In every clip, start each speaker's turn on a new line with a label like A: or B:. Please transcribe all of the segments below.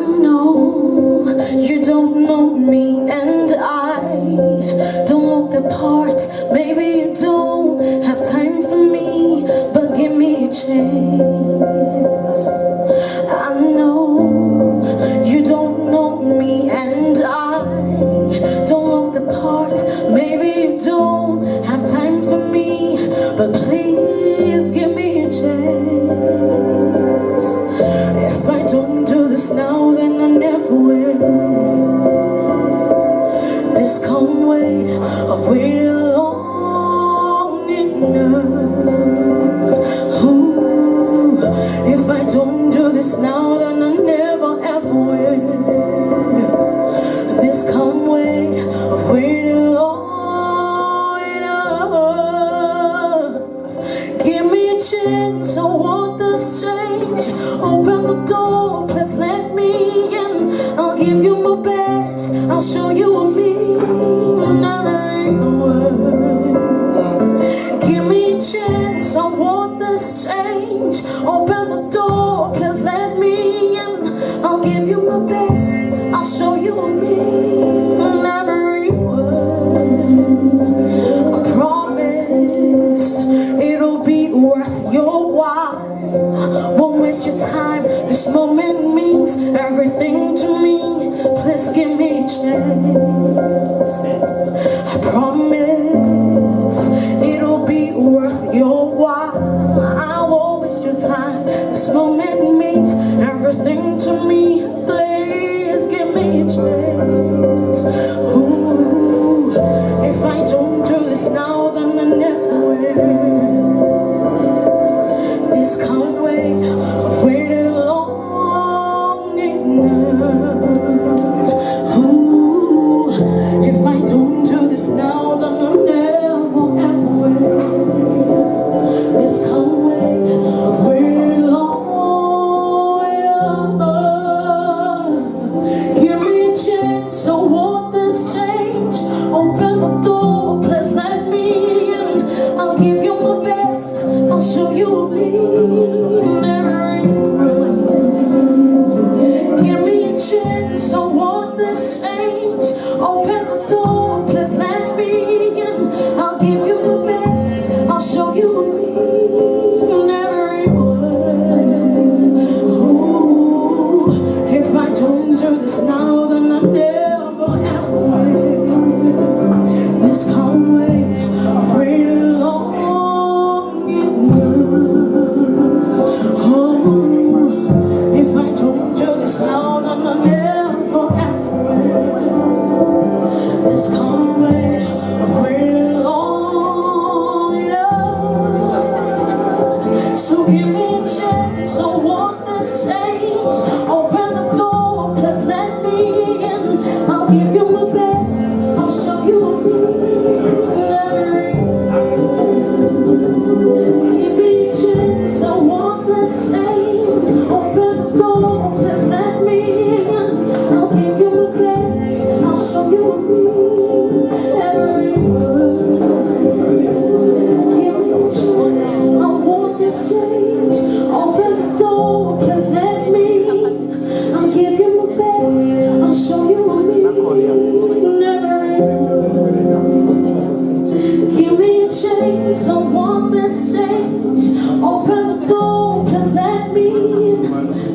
A: know you don't know me, and I don't look the part. Maybe you don't have time for me, but give me a chance. I know you don't know me, and I don't look the part. Maybe you don't have time for me, but please give me a chance. If I don't do this now, then I never will. This calm weight of waiting long enough. Ooh, if I don't do this now, then I never ever will. This calm weight of waiting long enough. Give me a chance, I want this change. Open the door, please let me in. I'll give you my best, I'll show you a me. Never word. Give me a chance, I want this change. Open the door, please let me in. I'll give you my best, I'll show you a me. Never word. I promise it'll be worth your while. Won't waste your time, this moment means everything to me. Please give me a chance. I promise it'll be worth your while. I won't waste your time, this moment means everything to me. Please give me a chance. Ooh, if I don't do this now, then I never will. This calm weight of waiting long enough. Ooh, if I don't do this now, then I never ever will. This calm weight of waiting long enough. Give me a chance, I want this change. Open the door, please let me in. I'll give you my best, I'll show you a me. Give me a chance, I want this change. Open the door, please let me in. I'll give you my best, I'll show you a me. Every word. Ooh, if I don't do this now, then I never ever will. This calm weight of waiting long enough. Oh, if I don't do this now, then I never ever will. This calm weight of waiting long enough. So give me a chance, I want this change. Open the door, please let me in. I'll give you my best, I'll show you a me. Give me a chance, I want this change. Open the door, please let me in. I'll give you my best, I'll show you a me. Every word. Give me a chance, I want this change. Open the door, please let me in. I'll give you my best, I'll show you a me. Never give me a chance, I want this change. Open the door, please let me in.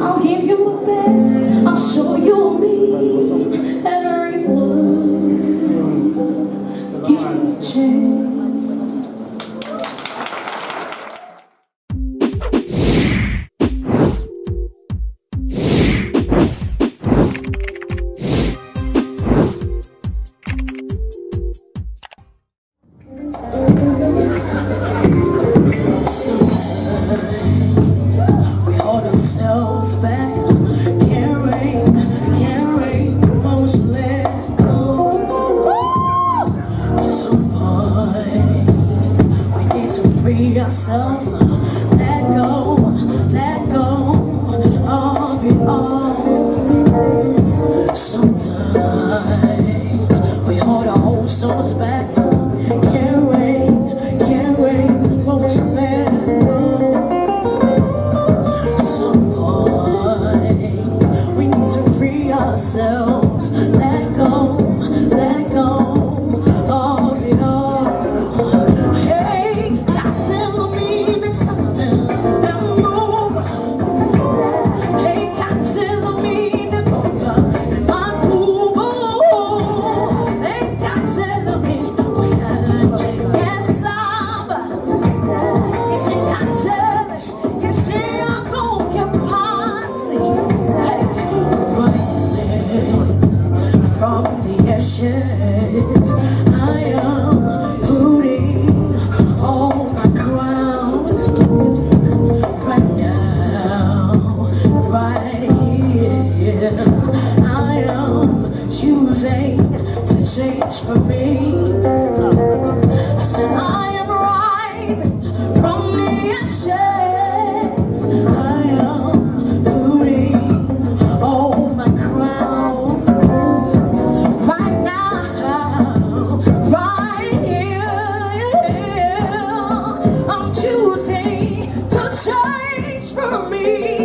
A: I'll give you my best, I'll show you me. Everyone, give me a chance. We hold ourselves back. me.